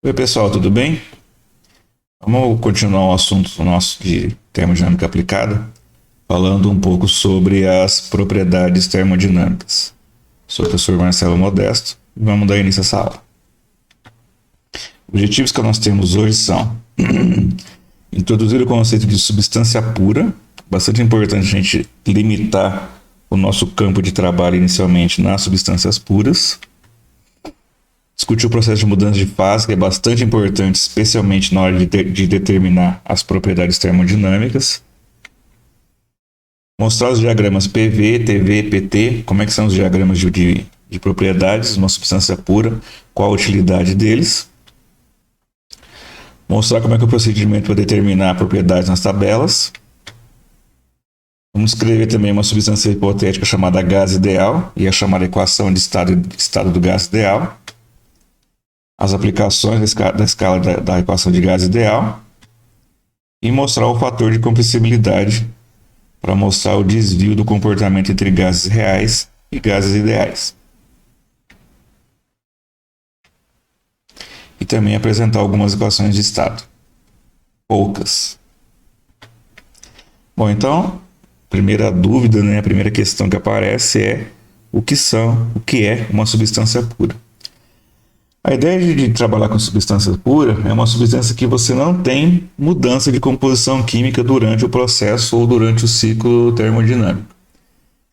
Oi, pessoal, tudo bem? Vamos continuar o assunto nosso de termodinâmica aplicada, falando um pouco sobre as propriedades termodinâmicas. Sou o professor Marcelo Modesto e vamos dar início a essa aula. Objetivos que nós temos hoje são introduzir o conceito de substância pura, bastante importante a gente limitar o nosso campo de trabalho inicialmente nas substâncias puras. Discutir o processo de mudança de fase, que é bastante importante, especialmente na hora de determinar as propriedades termodinâmicas. Mostrar os diagramas PV, TV, PT, como é que são os diagramas de propriedades de uma substância pura, qual a utilidade deles. Mostrar como é que é o procedimento para determinar propriedades nas tabelas. Vamos escrever também uma substância hipotética chamada gás ideal e a chamada equação de estado do gás ideal. As aplicações da escala da equação de gás ideal e mostrar o fator de compressibilidade para mostrar o desvio do comportamento entre gases reais e gases ideais. E também apresentar algumas equações de estado. Poucas. Bom, então, primeira dúvida, a primeira questão que aparece é o que é uma substância pura. A ideia de trabalhar com substância pura é uma substância que você não tem mudança de composição química durante o processo ou durante o ciclo termodinâmico.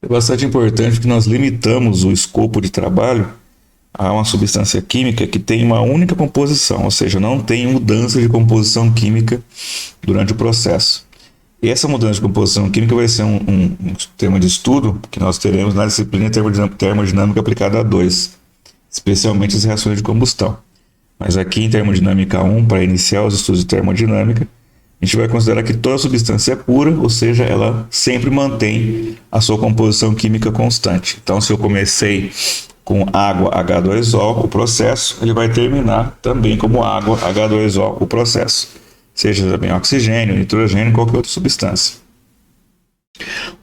É bastante importante que nós limitamos o escopo de trabalho a uma substância química que tem uma única composição, ou seja, não tem mudança de composição química durante o processo. E essa mudança de composição química vai ser um tema de estudo que nós teremos na disciplina termodinâmica aplicada a 2. Especialmente as reações de combustão. Mas aqui em termodinâmica 1, para iniciar os estudos de termodinâmica, a gente vai considerar que toda substância é pura, ou seja, ela sempre mantém a sua composição química constante. Então, se eu comecei com água H2O, o processo, ele vai terminar também como água H2O, o processo. Seja também oxigênio, nitrogênio, qualquer outra substância.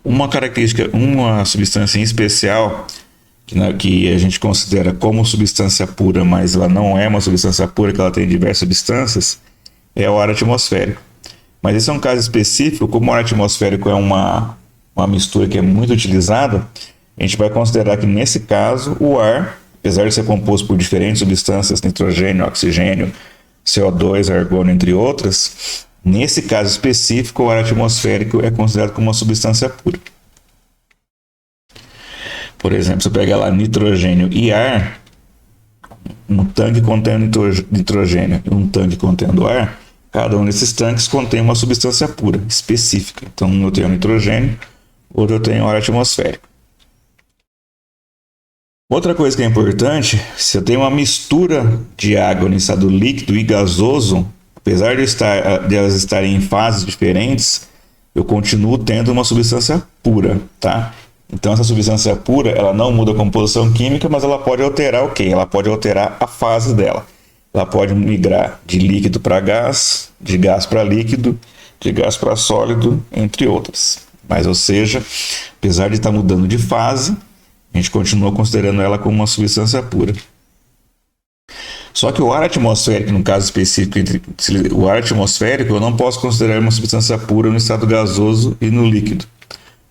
Uma característica, uma substância em especial que a gente considera como substância pura, mas ela não é uma substância pura, que ela tem diversas substâncias, é o ar atmosférico. Mas esse é um caso específico, como o ar atmosférico é uma mistura que é muito utilizada, a gente vai considerar que nesse caso o ar, apesar de ser composto por diferentes substâncias, nitrogênio, oxigênio, CO2, argônio, entre outras, nesse caso específico o ar atmosférico é considerado como uma substância pura. Por exemplo, se eu pegar lá nitrogênio e ar, um tanque contendo nitrogênio e um tanque contendo ar, cada um desses tanques contém uma substância pura, específica. Então, eu tenho nitrogênio, outro eu tenho ar atmosférico. Outra coisa que é importante, se eu tenho uma mistura de água no estado líquido e gasoso, apesar de elas estarem em fases diferentes, eu continuo tendo uma substância pura, tá? Então, essa substância pura, ela não muda a composição química, mas ela pode alterar o quê? Ela pode alterar a fase dela. Ela pode migrar de líquido para gás, de gás para líquido, de gás para sólido, entre outras. Mas, ou seja, apesar de estar mudando de fase, a gente continua considerando ela como uma substância pura. Só que o ar atmosférico, no caso específico, o ar atmosférico, eu não posso considerar uma substância pura no estado gasoso e no líquido.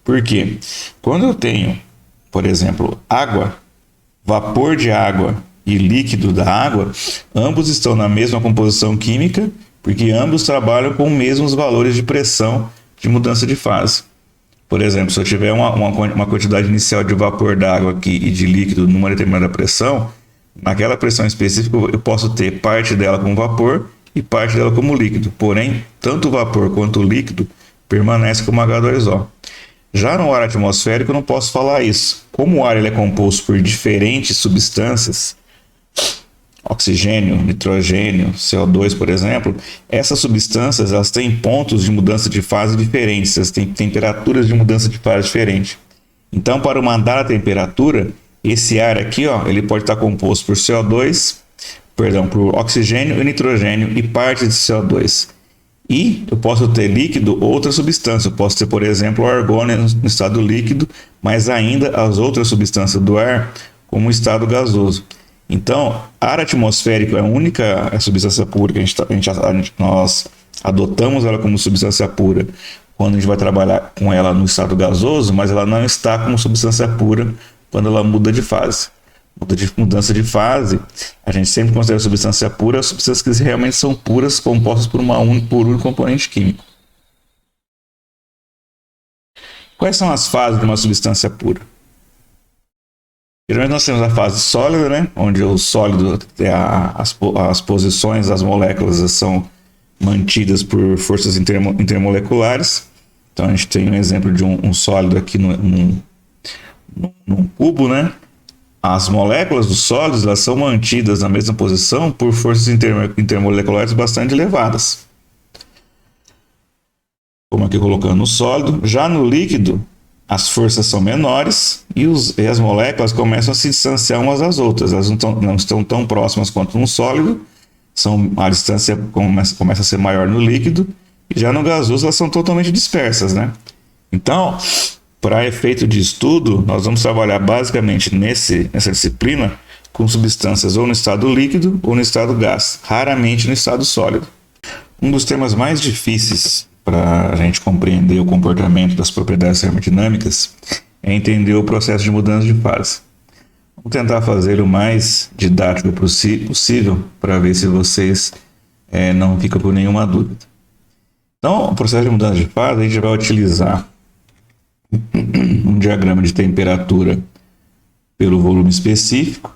Por quê? Quando eu tenho, por exemplo, água, vapor de água e líquido da água, ambos estão na mesma composição química, porque ambos trabalham com os mesmos valores de pressão de mudança de fase. Por exemplo, se eu tiver uma quantidade inicial de vapor d'água aqui e de líquido numa determinada pressão, naquela pressão específica eu posso ter parte dela como vapor e parte dela como líquido. Porém, tanto o vapor quanto o líquido permanecem como H2O. Já no ar atmosférico eu não posso falar isso. Como o ar ele é composto por diferentes substâncias, oxigênio, nitrogênio, CO2, por exemplo, essas substâncias elas têm pontos de mudança de fase diferentes, elas têm temperaturas de mudança de fase diferentes. Então, para mandar a temperatura, esse ar aqui, ele pode estar composto por por oxigênio e nitrogênio e parte de CO2. E eu posso ter líquido outra substância. Eu posso ter, por exemplo, o argônio no estado líquido, mas ainda as outras substâncias do ar como estado gasoso. Então, ar atmosférico é a única substância pura que nós adotamos ela como substância pura quando a gente vai trabalhar com ela no estado gasoso, mas ela não está como substância pura quando ela muda de fase. Mudança de fase, a gente sempre considera substância pura as substâncias que realmente são puras, compostas por um único componente químico. Quais são as fases de uma substância pura? Geralmente nós temos a fase sólida, né? Onde o sólido, as posições das moléculas são mantidas por forças intermoleculares. Então a gente tem um exemplo de um sólido aqui num cubo, né? As moléculas dos sólidos elas são mantidas na mesma posição por forças intermoleculares bastante elevadas. Como aqui colocando no sólido. Já no líquido, as forças são menores e as moléculas começam a se distanciar umas das outras. Elas não estão tão próximas quanto no sólido. A distância começa a ser maior no líquido. E já no gasoso elas são totalmente dispersas, né? Então, para efeito de estudo, nós vamos trabalhar basicamente nessa disciplina com substâncias ou no estado líquido ou no estado gás, raramente no estado sólido. Um dos temas mais difíceis para a gente compreender o comportamento das propriedades termodinâmicas é entender o processo de mudança de fase. Vamos tentar fazer o mais didático possível para ver se vocês não ficam com nenhuma dúvida. Então, o processo de mudança de fase, a gente vai utilizar um diagrama de temperatura pelo volume específico.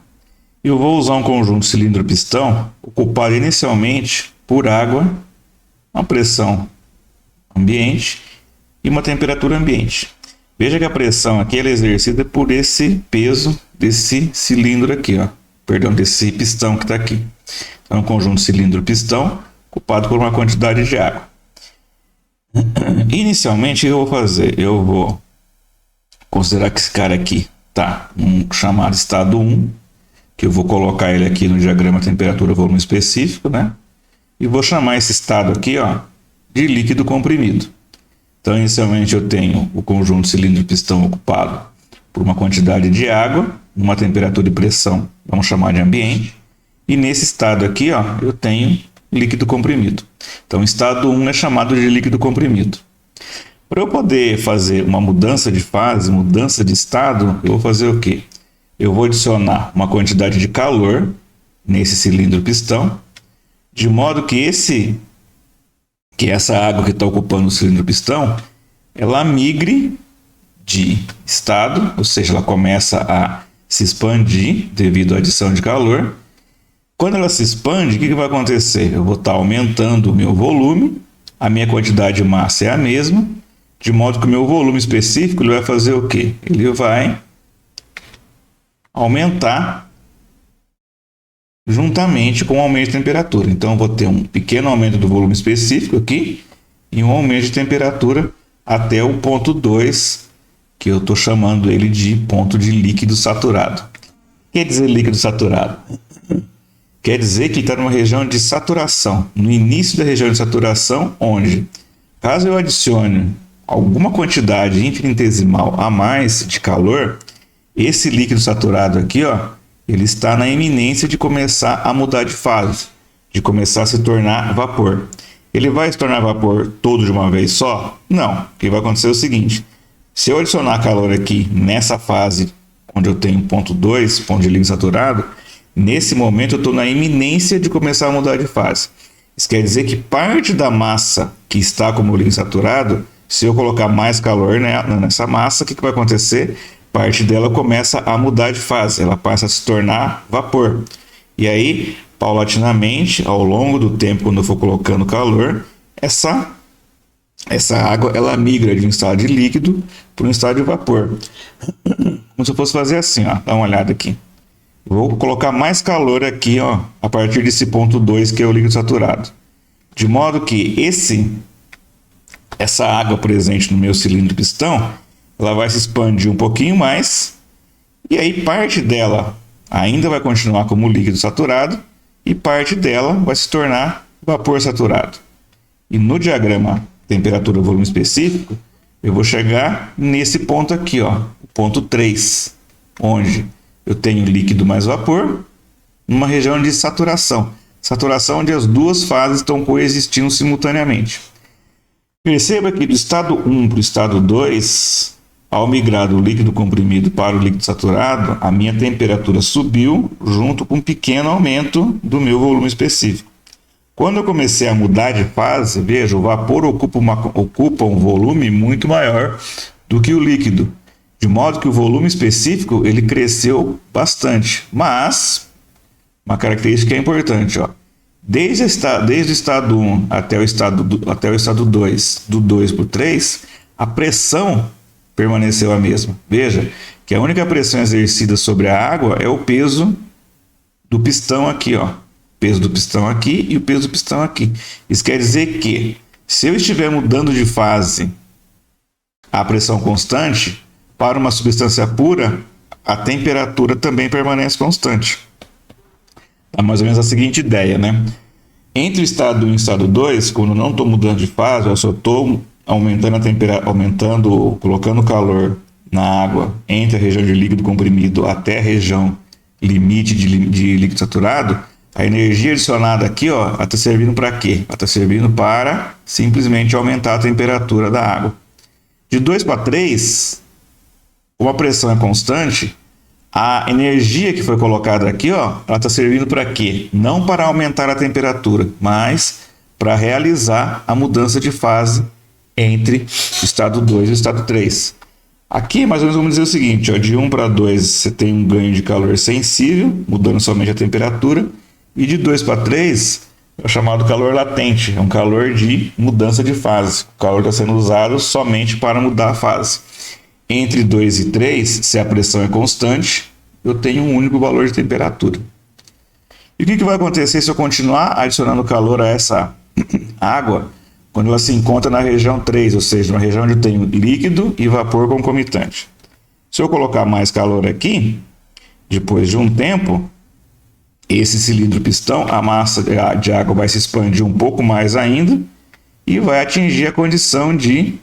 E eu vou usar um conjunto cilindro-pistão ocupado inicialmente por água, uma pressão ambiente e uma temperatura ambiente. Veja que a pressão aqui é exercida por esse peso desse cilindro aqui, desse pistão que está aqui. Então, um conjunto cilindro-pistão ocupado por uma quantidade de água. Inicialmente, o que eu vou fazer? Eu vou considerar que esse cara aqui está chamado estado 1, que eu vou colocar ele aqui no diagrama temperatura-volume específico, né? E vou chamar esse estado aqui, de líquido comprimido. Então, inicialmente, eu tenho o conjunto cilindro-pistão ocupado por uma quantidade de água, uma temperatura e pressão, vamos chamar de ambiente. E nesse estado aqui, eu tenho líquido comprimido. Então, estado 1 é chamado de líquido comprimido. Para eu poder fazer uma mudança de fase, mudança de estado, eu vou fazer o quê? Eu vou adicionar uma quantidade de calor nesse cilindro-pistão, de modo que essa água que está ocupando o cilindro-pistão, ela migre de estado, ou seja, ela começa a se expandir devido à adição de calor. Quando ela se expande, o que vai acontecer? Eu vou estar aumentando o meu volume, a minha quantidade de massa é a mesma, de modo que o meu volume específico ele vai fazer o quê? Ele vai aumentar juntamente com o aumento de temperatura. Então, eu vou ter um pequeno aumento do volume específico aqui e um aumento de temperatura até o ponto 2, que eu estou chamando ele de ponto de líquido saturado. O que quer dizer líquido saturado? Quer dizer que está numa região de saturação, no início da região de saturação, onde, caso eu adicione alguma quantidade infinitesimal a mais de calor, esse líquido saturado aqui, ele está na iminência de começar a mudar de fase, de começar a se tornar vapor. Ele vai se tornar vapor todo de uma vez só? Não. O que vai acontecer é o seguinte: se eu adicionar calor aqui nessa fase, onde eu tenho ponto 2, ponto de líquido saturado, nesse momento eu estou na iminência de começar a mudar de fase. Isso quer dizer que parte da massa que está como líquido saturado, se eu colocar mais calor nessa massa, o que vai acontecer? Parte dela começa a mudar de fase, ela passa a se tornar vapor. E aí, paulatinamente, ao longo do tempo, quando eu for colocando calor, essa água ela migra de um estado de líquido para um estado de vapor. Como se eu fosse fazer assim, dá uma olhada aqui. Vou colocar mais calor aqui, a partir desse ponto 2, que é o líquido saturado. De modo que essa água presente no meu cilindro pistão, ela vai se expandir um pouquinho mais, e aí parte dela ainda vai continuar como líquido saturado, e parte dela vai se tornar vapor saturado. E no diagrama temperatura-volume específico, eu vou chegar nesse ponto aqui, o ponto 3, onde eu tenho líquido mais vapor, numa região de saturação. Saturação onde as duas fases estão coexistindo simultaneamente. Perceba que do estado 1 para o estado 2, ao migrar do líquido comprimido para o líquido saturado, a minha temperatura subiu junto com um pequeno aumento do meu volume específico. Quando eu comecei a mudar de fase, veja, o vapor ocupa um volume muito maior do que o líquido, de modo que o volume específico ele cresceu bastante. Mas, uma característica importante, ó, desde o estado 1 até o estado 2, do 2 para o 3, a pressão permaneceu a mesma. Veja que a única pressão exercida sobre a água é o peso do pistão aqui, ó. Peso do pistão aqui e o peso do pistão aqui. Isso quer dizer que, se eu estiver mudando de fase a pressão constante, para uma substância pura, a temperatura também permanece constante. Dá mais ou menos a seguinte ideia, né? Entre o estado 1 e o estado 2, quando eu não estou mudando de fase, eu só estou aumentando a temperatura, colocando calor na água entre a região de líquido comprimido até a região limite de líquido saturado, a energia adicionada aqui, ó, está servindo para quê? Está servindo para simplesmente aumentar a temperatura da água. De 2 para 3, como a pressão é constante, a energia que foi colocada aqui, ó, ela está servindo para quê? Não para aumentar a temperatura, mas para realizar a mudança de fase entre o estado 2 e o estado 3. Aqui, mais ou menos, vamos dizer o seguinte, ó, de 1 para 2 você tem um ganho de calor sensível, mudando somente a temperatura, e de 2 para 3 é o chamado calor latente, é um calor de mudança de fase. O calor está sendo usado somente para mudar a fase. Entre 2 e 3, se a pressão é constante, eu tenho um único valor de temperatura. E o que vai acontecer se eu continuar adicionando calor a essa água quando ela se encontra na região 3, ou seja, na região onde eu tenho líquido e vapor concomitante? Se eu colocar mais calor aqui, depois de um tempo, esse cilindro pistão, a massa de água vai se expandir um pouco mais ainda e vai atingir a condição de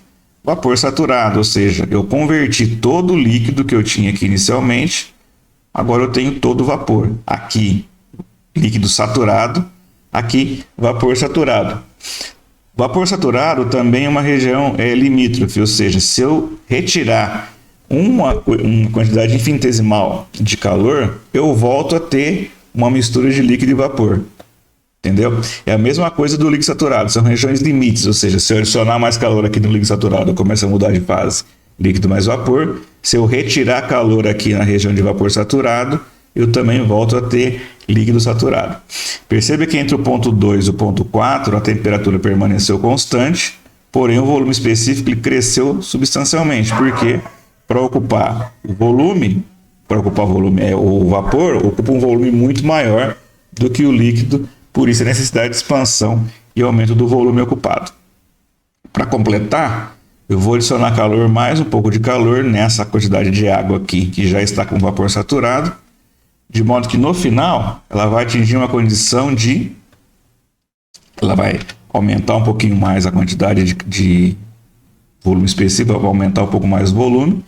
vapor saturado, ou seja, eu converti todo o líquido que eu tinha aqui inicialmente, agora eu tenho todo o vapor. Aqui, líquido saturado, aqui, vapor saturado. Vapor saturado também é uma região limítrofe, ou seja, se eu retirar uma quantidade infinitesimal de calor, eu volto a ter uma mistura de líquido e vapor. Entendeu? É a mesma coisa do líquido saturado, são regiões limites, ou seja, se eu adicionar mais calor aqui no líquido saturado, eu começo a mudar de fase, líquido mais vapor. Se eu retirar calor aqui na região de vapor saturado, eu também volto a ter líquido saturado. Perceba que entre o ponto 2 e o ponto 4, a temperatura permaneceu constante, porém o volume específico ele cresceu substancialmente, porque para ocupar o volume, o vapor ocupa um volume muito maior do que o líquido, por isso a necessidade de expansão e aumento do volume ocupado. Para completar, eu vou adicionar calor, mais um pouco de calor nessa quantidade de água aqui, que já está com vapor saturado, de modo que no final ela vai atingir uma condição de... ela vai aumentar um pouquinho mais a quantidade de volume específico, vai aumentar um pouco mais o volume,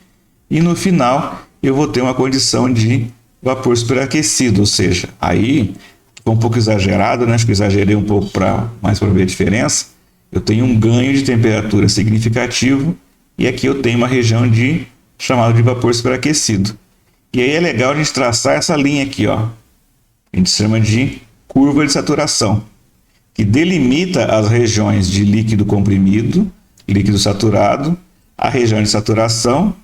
e no final eu vou ter uma condição de vapor superaquecido, ou seja, aí foi um pouco exagerado, né? Acho que eu exagerei um pouco mais para ver a diferença. Eu tenho um ganho de temperatura significativo e aqui eu tenho uma região chamada de vapor superaquecido. E aí é legal a gente traçar essa linha aqui, ó. A gente chama de curva de saturação, que delimita as regiões de líquido comprimido, líquido saturado, a região de saturação,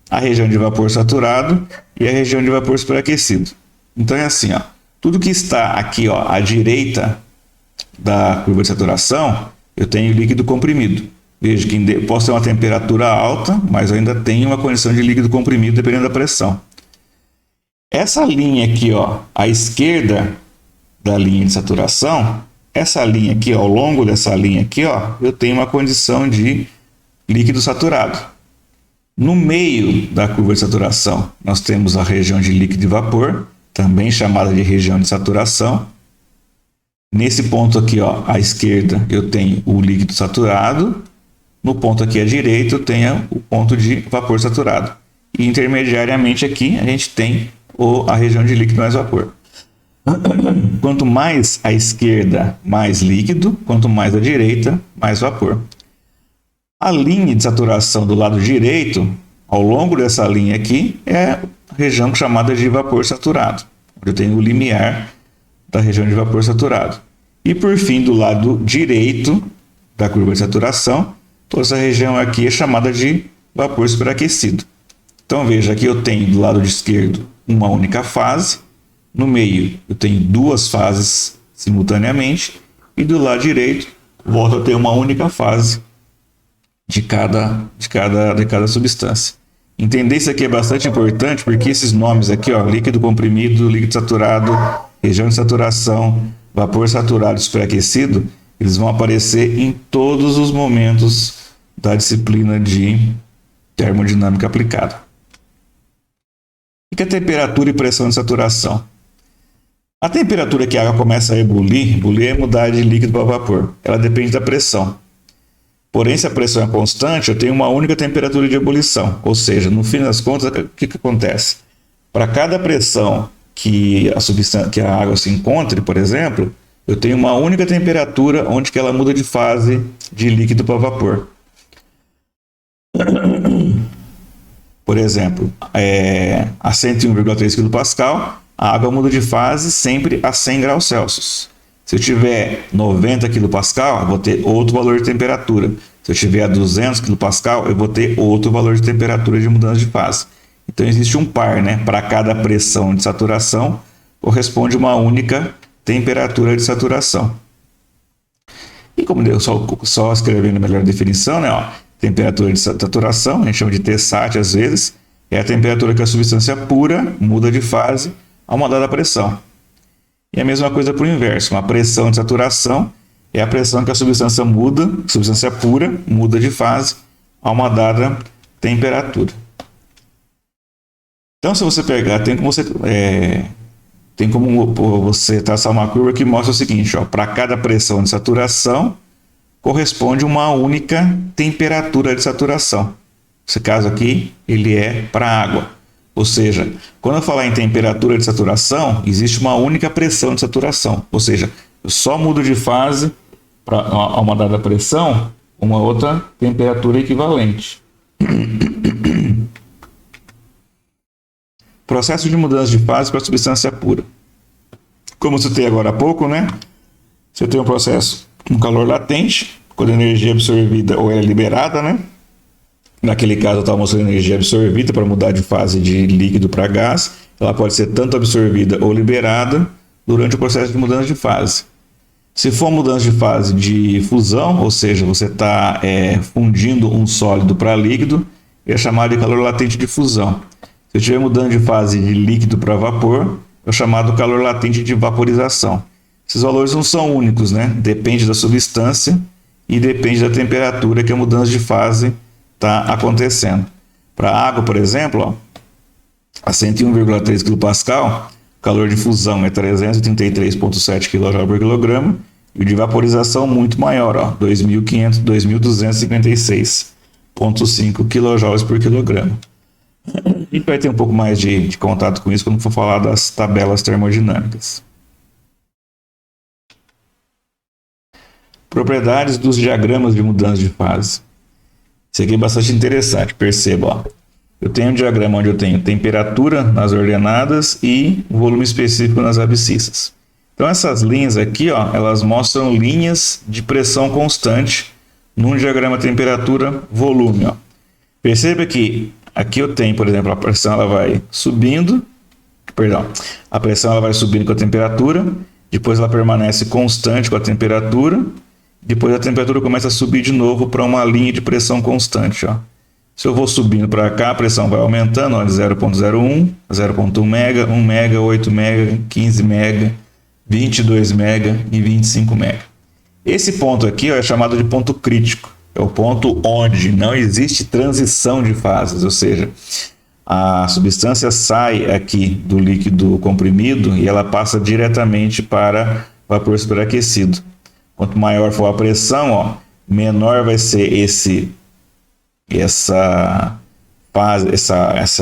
a região de vapor saturado e a região de vapor superaquecido. Então é assim, ó. Tudo que está aqui, ó, à direita da curva de saturação, eu tenho líquido comprimido. Veja que eu posso ter uma temperatura alta, mas eu ainda tenho uma condição de líquido comprimido dependendo da pressão. Essa linha aqui, ó, à esquerda da linha de saturação, essa linha aqui, ó, ao longo dessa linha aqui, ó, eu tenho uma condição de líquido saturado. No meio da curva de saturação, nós temos a região de líquido e vapor, também chamada de região de saturação. Nesse ponto aqui, ó, à esquerda, eu tenho o líquido saturado. No ponto aqui à direita, eu tenho o ponto de vapor saturado. E intermediariamente aqui, a gente tem a região de líquido mais vapor. Quanto mais à esquerda, mais líquido, quanto mais à direita, mais vapor. A linha de saturação do lado direito, ao longo dessa linha aqui, é a região chamada de vapor saturado, onde eu tenho o limiar da região de vapor saturado. E por fim, do lado direito da curva de saturação, toda essa região aqui é chamada de vapor superaquecido. Então veja, aqui eu tenho do lado esquerdo uma única fase, no meio eu tenho duas fases simultaneamente, e do lado direito volto a ter uma única fase de cada substância. Entender isso aqui é bastante importante, porque esses nomes aqui, ó, líquido comprimido, líquido saturado, região de saturação, vapor saturado, superaquecido, eles vão aparecer em todos os momentos da disciplina de termodinâmica aplicada. O que é temperatura e pressão de saturação? A temperatura que a água começa a ebulir é mudar de líquido para vapor. Ela depende da pressão. Porém, se a pressão é constante, eu tenho uma única temperatura de ebulição. Ou seja, no fim das contas, o que acontece? Para cada pressão que a água se encontre, por exemplo, eu tenho uma única temperatura onde que ela muda de fase de líquido para vapor. Por exemplo, a 101,3 kPa, a água muda de fase sempre a 100 graus Celsius. Se eu tiver 90 kPa, eu vou ter outro valor de temperatura. Se eu tiver 200 kPa, eu vou ter outro valor de temperatura de mudança de fase. Então existe um par, né? Para cada pressão de saturação, corresponde uma única temperatura de saturação. E como eu só escrevendo a melhor definição, né? Ó, temperatura de saturação, a gente chama de Tsat às vezes, é a temperatura que a substância pura muda de fase a uma dada pressão. E a mesma coisa para o inverso, uma pressão de saturação é a pressão que a substância pura muda de fase a uma dada temperatura. Então, se você pegar, tem como você traçar uma curva que mostra o seguinte, para cada pressão de saturação corresponde uma única temperatura de saturação. Nesse caso aqui, ele é para a água. Ou seja, quando eu falar em temperatura de saturação, existe uma única pressão de saturação. Ou seja, eu só mudo de fase para uma dada pressão, uma outra temperatura equivalente. Processo de mudança de fase para a substância pura. Como eu citei agora há pouco, né? Você tem um processo com calor latente, quando a energia é absorvida ou é liberada, né? Naquele caso, eu estava mostrando energia absorvida para mudar de fase de líquido para gás. Ela pode ser tanto absorvida ou liberada durante o processo de mudança de fase. Se for mudança de fase de fusão, ou seja, você está fundindo um sólido para líquido, é chamado de calor latente de fusão. Se eu estiver mudando de fase de líquido para vapor, é chamado calor latente de vaporização. Esses valores não são únicos, né? Depende da substância e depende da temperatura que a mudança de fase está acontecendo. Para a água, por exemplo, a 101,3 kPa, o calor de fusão é 333,7 kJ por quilograma e o de vaporização muito maior, 2.256,5 kJ por quilograma. A gente vai ter um pouco mais de contato com isso quando for falar das tabelas termodinâmicas. Propriedades dos diagramas de mudança de fase. Isso aqui é bastante interessante, perceba. Eu tenho um diagrama onde eu tenho temperatura nas ordenadas e volume específico nas abscissas. Então essas linhas aqui, elas mostram linhas de pressão constante num diagrama temperatura-volume. Perceba que aqui eu tenho, por exemplo, a pressão ela vai subindo, a pressão ela vai subindo com a temperatura, depois ela permanece constante com a temperatura, depois a temperatura começa a subir de novo para uma linha de pressão constante. Se eu vou subindo para cá, a pressão vai aumentando, de 0,01, 0,1 mega, 1 mega, 8 mega, 15 mega, 22 mega e 25 mega. Esse ponto aqui é chamado de ponto crítico. É o ponto onde não existe transição de fases, ou seja, a substância sai aqui do líquido comprimido e ela passa diretamente para vapor superaquecido. Quanto maior for a pressão, menor vai ser essa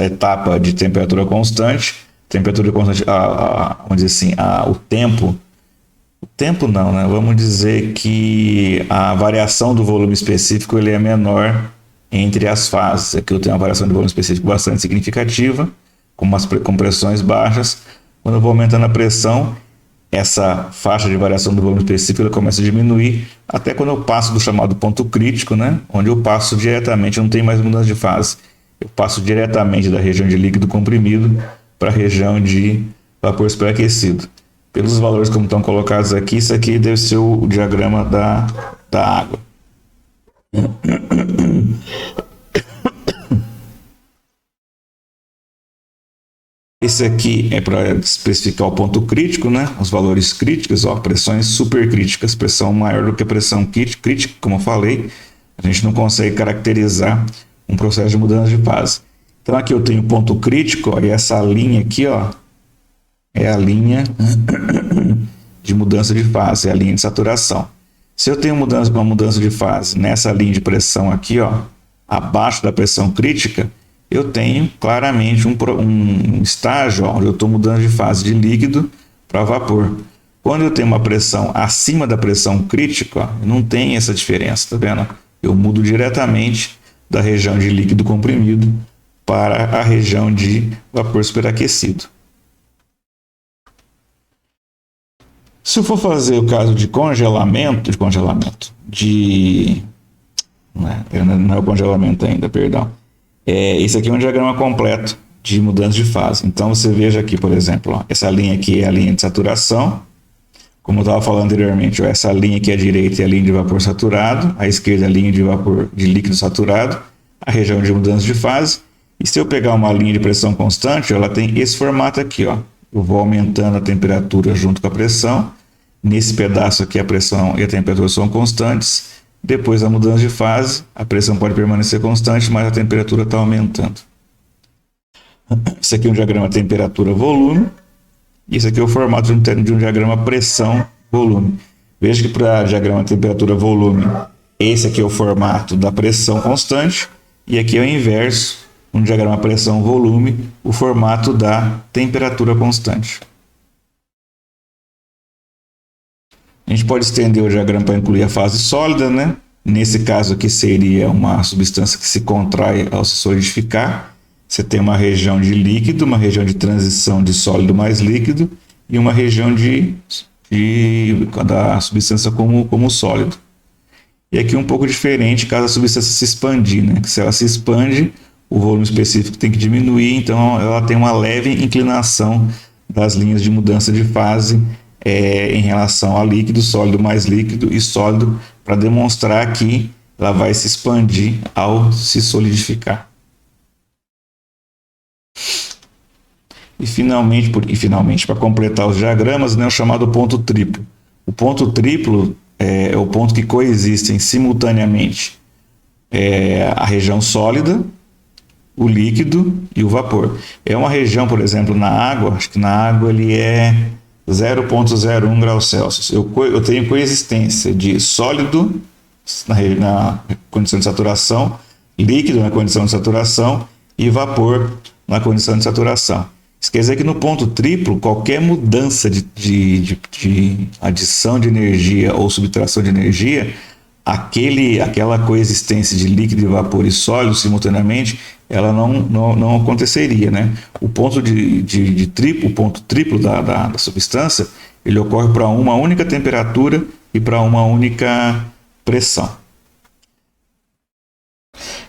etapa de temperatura constante, temperatura constante, vamos dizer assim, o tempo não, né? Vamos dizer que a variação do volume específico ele é menor entre as fases. Aqui eu tenho uma variação de volume específico bastante significativa, com pressões baixas. Quando eu vou aumentando a pressão, essa faixa de variação do volume específico ela começa a diminuir até quando eu passo do chamado ponto crítico, né? Onde eu passo diretamente, não tem mais mudança de fase. Eu passo diretamente da região de líquido comprimido para a região de vapor superaquecido. Pelos valores como estão colocados aqui, isso aqui deve ser o diagrama da água. Esse aqui é para especificar o ponto crítico, né? Os valores críticos, ó, pressões supercríticas, pressão maior do que a pressão crítica, como eu falei, a gente não consegue caracterizar um processo de mudança de fase. Então aqui eu tenho ponto crítico, ó, e essa linha aqui, ó, é a linha de mudança de fase, é a linha de saturação. Se eu tenho uma mudança de fase nessa linha de pressão aqui, ó, abaixo da pressão crítica, eu tenho claramente um estágio onde eu estou mudando de fase de líquido para vapor. Quando eu tenho uma pressão acima da pressão crítica, ó, não tem essa diferença, tá vendo? Eu mudo diretamente da região de líquido comprimido para a região de vapor superaquecido. Se eu for fazer o caso de congelamento, não é o congelamento ainda, perdão. Esse aqui é um diagrama completo de mudança de fase. Então você veja aqui, por exemplo, ó, essa linha aqui é a linha de saturação. Como eu estava falando anteriormente, ó, essa linha aqui à direita é a linha de vapor saturado, à esquerda é a linha de vapor de líquido saturado, a região de mudança de fase. E se eu pegar uma linha de pressão constante, ela tem esse formato aqui, ó. Eu vou aumentando a temperatura junto com a pressão. Nesse pedaço aqui a pressão e a temperatura são constantes. Depois da mudança de fase, a pressão pode permanecer constante, mas a temperatura está aumentando. Esse aqui é um diagrama temperatura-volume. E esse aqui é o formato de um diagrama pressão-volume. Veja que para diagrama temperatura-volume, esse aqui é o formato da pressão constante. E aqui é o inverso, um diagrama pressão-volume, o formato da temperatura constante. A gente pode estender o diagrama para incluir a fase sólida, né? Nesse caso aqui seria uma substância que se contrai ao se solidificar. Você tem uma região de líquido, uma região de transição de sólido mais líquido e uma região da substância como sólido. E aqui um pouco diferente caso a substância se expandir, né? Que se ela se expande, o volume específico tem que diminuir, então ela tem uma leve inclinação das linhas de mudança de fase em relação a líquido, sólido mais líquido e sólido, para demonstrar que ela vai se expandir ao se solidificar. E finalmente, para completar os diagramas, né, o chamado ponto triplo. O ponto triplo é o ponto que coexistem simultaneamente a região sólida, o líquido e o vapor. É uma região, por exemplo, na água, acho que na água ele é 0,01 graus Celsius. Eu tenho coexistência de sólido na condição de saturação, líquido na condição de saturação e vapor na condição de saturação. Isso quer dizer que no ponto triplo, qualquer mudança de adição de energia ou subtração de energia, aquela coexistência de líquido e vapor e sólido simultaneamente, ela não aconteceria, né? O ponto o ponto triplo da substância, ele ocorre para uma única temperatura e para uma única pressão.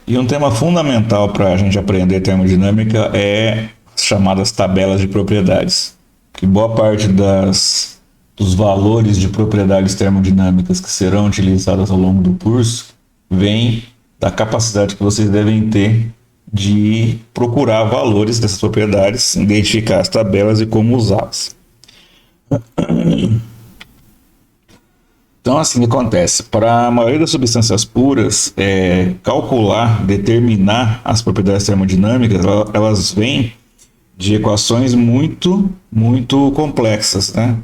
E um tema fundamental para a gente aprender termodinâmica é as chamadas tabelas de propriedades, que boa parte dos valores de propriedades termodinâmicas que serão utilizadas ao longo do curso vem da capacidade que vocês devem ter de procurar valores dessas propriedades, identificar as tabelas e como usá-las. Então, assim que acontece. Para a maioria das substâncias puras, determinar as propriedades termodinâmicas, elas vêm de equações muito, muito complexas, né?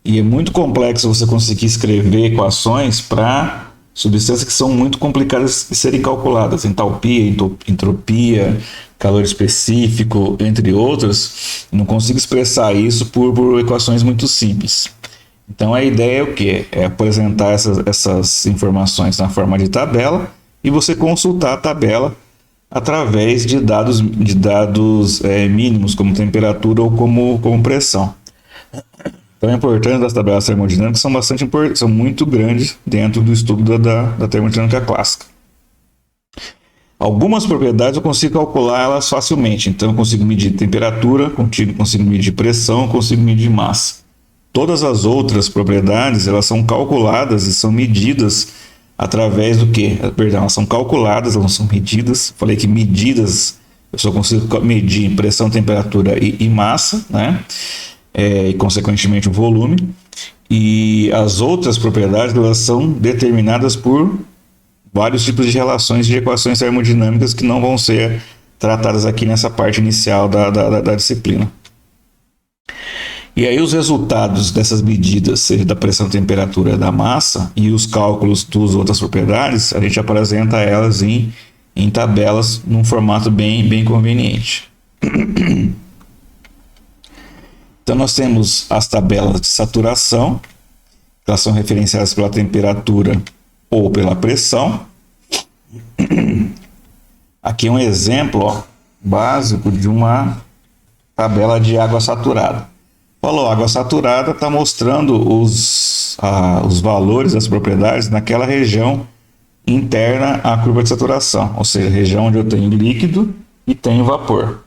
E é muito complexo você conseguir escrever equações para substâncias que são muito complicadas de serem calculadas, entalpia, entropia, calor específico, entre outras. Não consigo expressar isso por equações muito simples. Então a ideia é o quê? É apresentar essas informações na forma de tabela e você consultar a tabela através de dados mínimos, como temperatura ou como pressão. Então a importância das tabelas termodinâmicas são muito grandes dentro do estudo da termodinâmica clássica. Algumas propriedades eu consigo calcular elas facilmente, então eu consigo medir temperatura, consigo medir pressão, consigo medir massa. Todas as outras propriedades, elas são calculadas e são medidas através do quê? Perdão, elas são calculadas, elas não são medidas. Falei que medidas, eu só consigo medir pressão, temperatura e massa, né? E consequentemente o volume. E as outras propriedades, elas são determinadas por vários tipos de relações de equações termodinâmicas que não vão ser tratadas aqui nessa parte inicial da disciplina. E aí os resultados dessas medidas, seja da pressão, temperatura, da massa, e os cálculos das outras propriedades, a gente apresenta elas em tabelas num formato bem conveniente. Então nós temos as tabelas de saturação, que elas são referenciadas pela temperatura ou pela pressão. Aqui é um exemplo básico de uma tabela de água saturada. Falou, água saturada está mostrando os valores das propriedades naquela região interna à curva de saturação, ou seja, região onde eu tenho líquido e tenho vapor.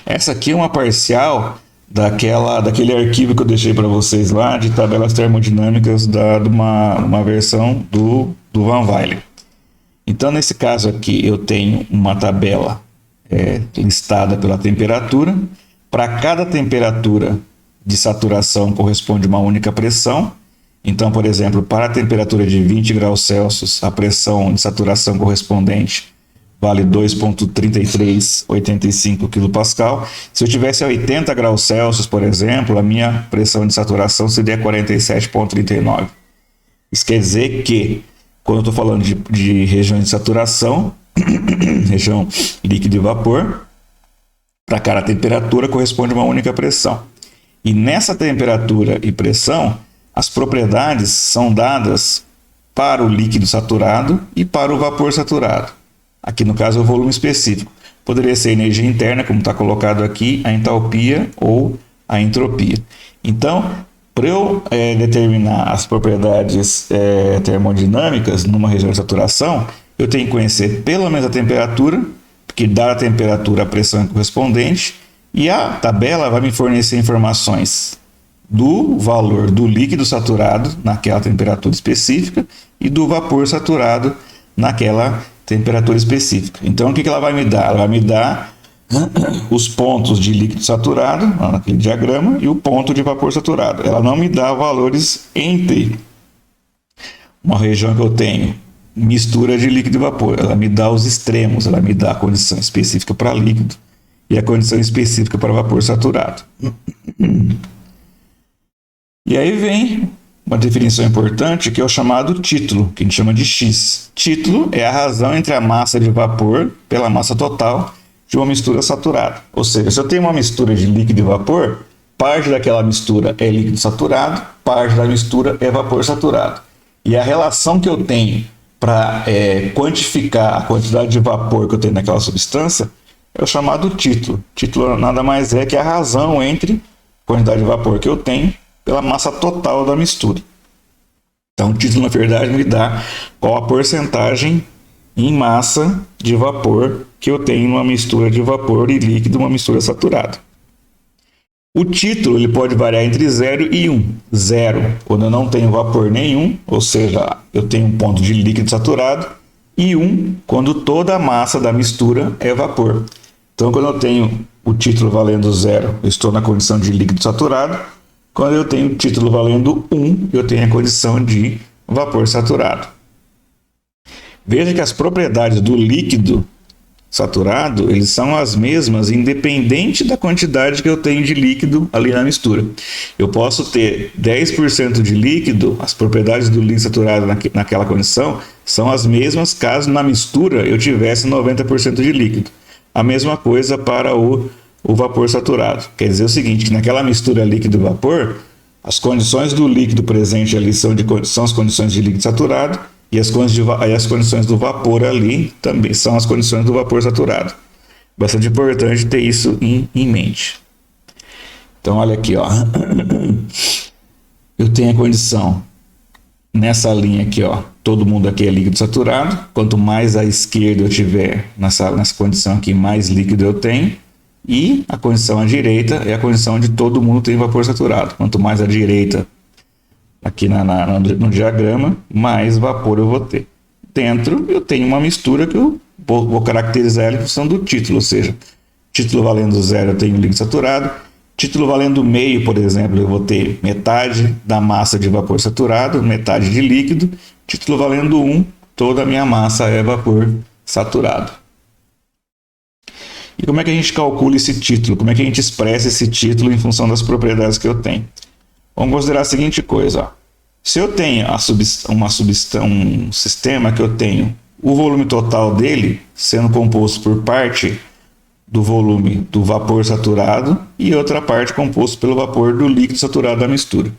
Essa aqui é uma parcial daquele arquivo que eu deixei para vocês lá, de tabelas termodinâmicas de uma versão do Van Wylen. Então, nesse caso aqui, eu tenho uma tabela listada pela temperatura. Para cada temperatura de saturação corresponde uma única pressão. Então, por exemplo, para a temperatura de 20 graus Celsius, a pressão de saturação correspondente vale 2,3385 kPa. Se eu tivesse a 80 graus Celsius, por exemplo, a minha pressão de saturação seria 47,39. Isso quer dizer que, quando eu estou falando de regiões de saturação, região líquido e vapor, para cada temperatura corresponde uma única pressão. E nessa temperatura e pressão, as propriedades são dadas para o líquido saturado e para o vapor saturado. Aqui no caso é o volume específico. Poderia ser a energia interna, como está colocado aqui, a entalpia ou a entropia. Então, para eu determinar as propriedades termodinâmicas numa região de saturação, eu tenho que conhecer pelo menos a temperatura, porque dada a temperatura, a pressão é correspondente, e a tabela vai me fornecer informações do valor do líquido saturado naquela temperatura específica e do vapor saturado naquela temperatura específica. Então, o que ela vai me dar? Ela vai me dar os pontos de líquido saturado, naquele diagrama, e o ponto de vapor saturado. Ela não me dá valores entre uma região que eu tenho mistura de líquido e vapor. Ela me dá os extremos, ela me dá a condição específica para líquido e a condição específica para vapor saturado. E aí vem uma definição importante, que é o chamado título, que a gente chama de X. Título é a razão entre a massa de vapor pela massa total de uma mistura saturada. Ou seja, se eu tenho uma mistura de líquido e vapor, parte daquela mistura é líquido saturado, parte da mistura é vapor saturado. E a relação que eu tenho para quantificar a quantidade de vapor que eu tenho naquela substância é o chamado título. Título nada mais é que a razão entre a quantidade de vapor que eu tenho pela massa total da mistura. Então, o título, na verdade, me dá qual a porcentagem em massa de vapor que eu tenho numa mistura de vapor e líquido, uma mistura saturada. O título ele pode variar entre 0 e 1. 0, quando eu não tenho vapor nenhum, ou seja, eu tenho um ponto de líquido saturado, e 1, quando toda a massa da mistura é vapor. Então, quando eu tenho o título valendo 0, eu estou na condição de líquido saturado. Quando eu tenho o título valendo 1, eu tenho a condição de vapor saturado. Veja que as propriedades do líquido saturado, eles são as mesmas, independente da quantidade que eu tenho de líquido ali na mistura. Eu posso ter 10% de líquido, as propriedades do líquido saturado naquela condição são as mesmas caso na mistura eu tivesse 90% de líquido. A mesma coisa para o vapor saturado. Quer dizer o seguinte, que naquela mistura líquido-vapor, as condições do líquido presente ali são as condições de líquido saturado, e as condições do vapor ali também são as condições do vapor saturado. Bastante importante ter isso em mente. Então, olha aqui, ó. Eu tenho a condição nessa linha aqui, ó. Todo mundo aqui é líquido saturado. Quanto mais à esquerda eu tiver nessa condição aqui, mais líquido eu tenho. E a condição à direita é a condição onde todo mundo tem vapor saturado. Quanto mais à direita aqui no diagrama, mais vapor eu vou ter. Dentro eu tenho uma mistura que eu vou caracterizar ela em função do título, ou seja, título valendo 0 eu tenho líquido saturado, título valendo meio, por exemplo, eu vou ter metade da massa de vapor saturado, metade de líquido, título valendo 1, toda a minha massa é vapor saturado. E como é que a gente calcula esse título? Como é que a gente expressa esse título em função das propriedades que eu tenho? Vamos considerar a seguinte coisa, ó. Se eu tenho um sistema que eu tenho o volume total dele sendo composto por parte do volume do vapor saturado e outra parte composto pelo vapor do líquido saturado da mistura.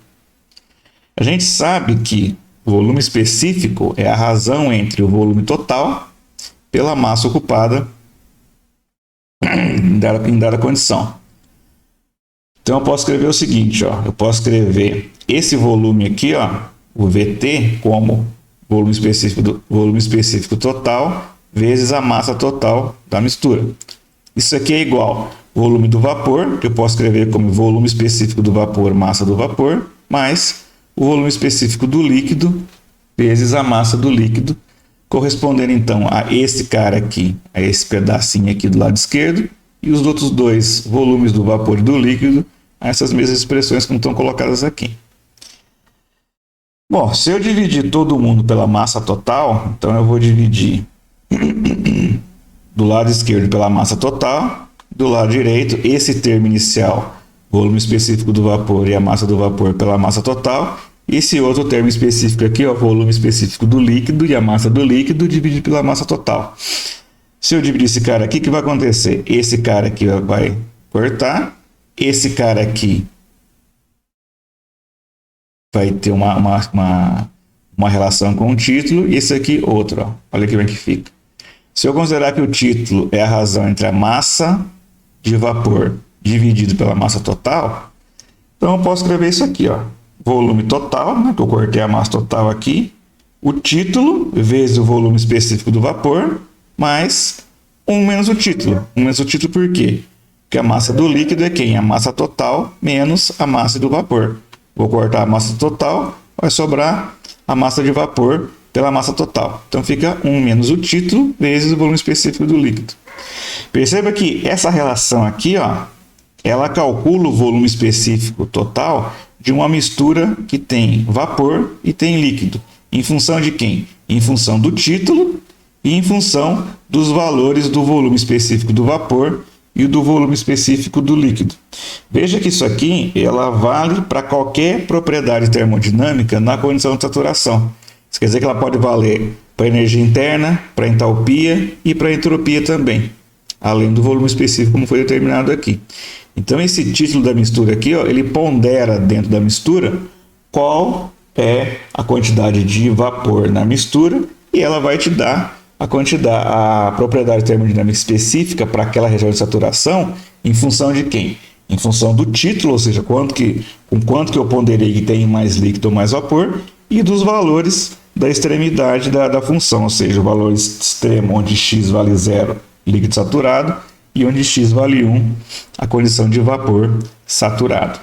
A gente sabe que o volume específico é a razão entre o volume total pela massa ocupada em dada condição. Então eu posso escrever o seguinte, ó, eu posso escrever esse volume aqui, ó, o VT, como volume específico total vezes a massa total da mistura. Isso aqui é igual ao volume do vapor, que eu posso escrever como volume específico do vapor, massa do vapor, mais o volume específico do líquido vezes a massa do líquido, correspondendo então a esse cara aqui, a esse pedacinho aqui do lado esquerdo, e os outros dois volumes do vapor e do líquido, essas mesmas expressões que estão colocadas aqui. Bom, se eu dividir todo mundo pela massa total, então eu vou dividir do lado esquerdo pela massa total, do lado direito, esse termo inicial, volume específico do vapor e a massa do vapor pela massa total, e esse outro termo específico aqui, ó, volume específico do líquido e a massa do líquido dividido pela massa total. Se eu dividir esse cara aqui, o que vai acontecer? Esse cara aqui vai cortar, esse cara aqui vai ter uma relação com o título, e esse aqui outro. Ó. Olha aqui como é que fica. Se eu considerar que o título é a razão entre a massa de vapor dividido pela massa total, então eu posso escrever isso aqui, ó. Volume total, né, que eu cortei a massa total aqui, o título vezes o volume específico do vapor, mais 1 menos o título. 1 menos o título por quê? Porque a massa do líquido é quem? A massa total menos a massa do vapor. Vou cortar a massa total, vai sobrar a massa de vapor pela massa total. Então fica 1 menos o título vezes o volume específico do líquido. Perceba que essa relação aqui, ó, ela calcula o volume específico total de uma mistura que tem vapor e tem líquido. Em função de quem? Em função do título e em função dos valores do volume específico do vapor e do volume específico do líquido. Veja que isso aqui ela vale para qualquer propriedade termodinâmica na condição de saturação. Isso quer dizer que ela pode valer para energia interna, para entalpia e para entropia também, além do volume específico como foi determinado aqui. Então esse título da mistura aqui, ó, ele pondera dentro da mistura qual é a quantidade de vapor na mistura e ela vai te dar a propriedade termodinâmica específica para aquela região de saturação em função de quem? Em função do título, ou seja, com quanto que eu ponderei que tem mais líquido ou mais vapor, e dos valores da extremidade da função, ou seja, o valor extremo onde x vale 0, líquido saturado, e onde x vale 1, a condição de vapor saturado.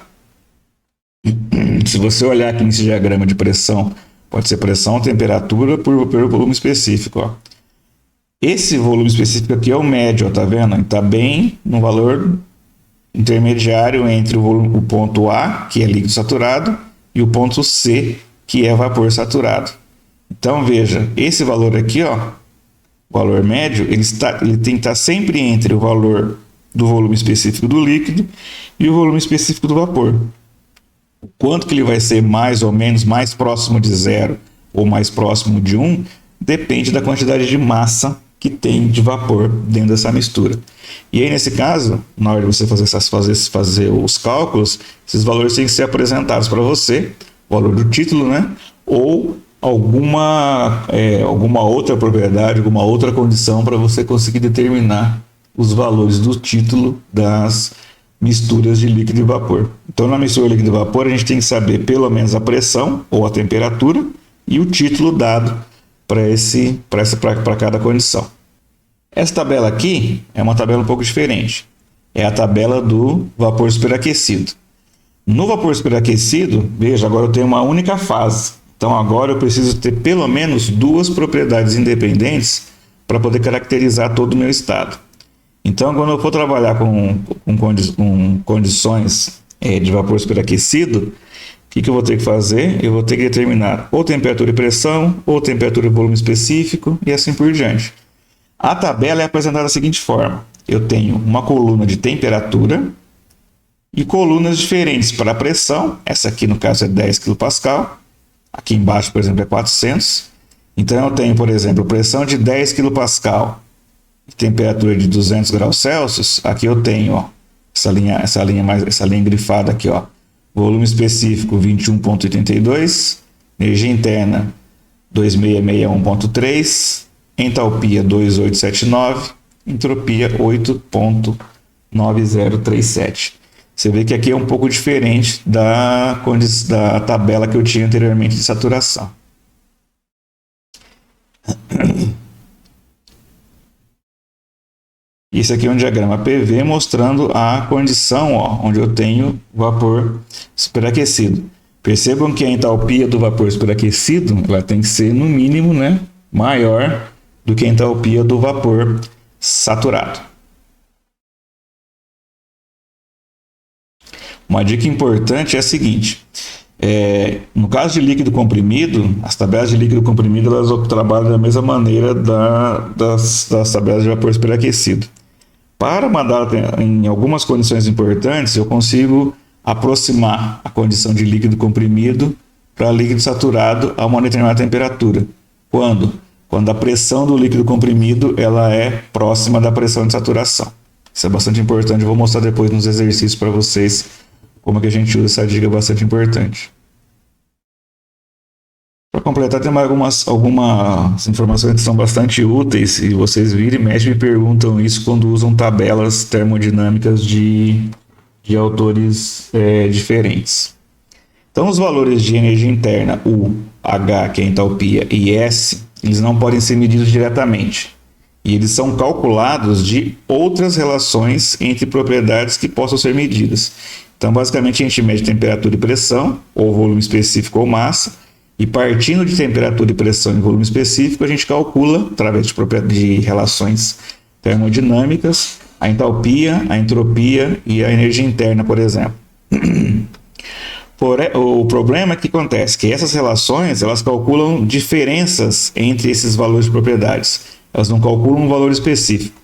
Se você olhar aqui nesse diagrama de pressão, pode ser pressão, temperatura por volume específico. Ó. Esse volume específico aqui é o médio, tá vendo? Está bem no valor intermediário entre o ponto A, que é líquido saturado, e o ponto C, que é vapor saturado. Então veja, esse valor aqui, ó, o valor médio, ele tem que estar sempre entre o valor do volume específico do líquido e o volume específico do vapor. O quanto que ele vai ser mais ou menos, mais próximo de zero ou mais próximo de 1, depende da quantidade de massa que tem de vapor dentro dessa mistura. E aí, nesse caso, na hora de você fazer os cálculos, esses valores têm que ser apresentados para você, o valor do título, né? Ou alguma outra propriedade, alguma outra condição para você conseguir determinar os valores do título das misturas de líquido e vapor. Então, na mistura líquido e vapor, a gente tem que saber pelo menos a pressão ou a temperatura e o título dado para cada condição. Essa tabela aqui é uma tabela um pouco diferente. É a tabela do vapor superaquecido. No vapor superaquecido, veja, agora eu tenho uma única fase. Então agora eu preciso ter pelo menos duas propriedades independentes para poder caracterizar todo o meu estado. Então, quando eu for trabalhar com condições de vapor superaquecido, o que eu vou ter que fazer? Eu vou ter que determinar ou temperatura e pressão, ou temperatura e volume específico, e assim por diante. A tabela é apresentada da seguinte forma. Eu tenho uma coluna de temperatura e colunas diferentes para a pressão. Essa aqui, no caso, é 10 kPa. Aqui embaixo, por exemplo, é 400. Então, eu tenho, por exemplo, pressão de 10 kPa e temperatura de 200 graus Celsius. Aqui eu tenho, ó, essa linha grifada aqui, ó. Volume específico 21,82, energia interna 2661,3, entalpia 2879, entropia 8,9037. Você vê que aqui é um pouco diferente da tabela que eu tinha anteriormente de saturação. Esse aqui é um diagrama PV mostrando a condição, ó, onde eu tenho vapor superaquecido. Percebam que a entalpia do vapor superaquecido ela tem que ser, no mínimo, né, maior do que a entalpia do vapor saturado. Uma dica importante é a seguinte. No caso de líquido comprimido, as tabelas de líquido comprimido elas trabalham da mesma maneira das tabelas de vapor superaquecido. Para uma data, em algumas condições importantes, eu consigo aproximar a condição de líquido comprimido para líquido saturado a uma determinada temperatura. Quando? Quando a pressão do líquido comprimido ela é próxima da pressão de saturação. Isso é bastante importante, eu vou mostrar depois nos exercícios para vocês como é que a gente usa essa dica bastante importante. Para completar, tem mais algumas informações que são bastante úteis e vocês viram e mexem me perguntam isso quando usam tabelas termodinâmicas de autores diferentes. Então, os valores de energia interna, U, H, que é a entalpia, e S, eles não podem ser medidos diretamente. E eles são calculados de outras relações entre propriedades que possam ser medidas. Então, basicamente, a gente mede temperatura e pressão, ou volume específico ou massa, e partindo de temperatura e pressão e volume específico, a gente calcula, através de relações termodinâmicas, a entalpia, a entropia e a energia interna, por exemplo. O problema é que acontece que essas relações elas calculam diferenças entre esses valores de propriedades. Elas não calculam um valor específico.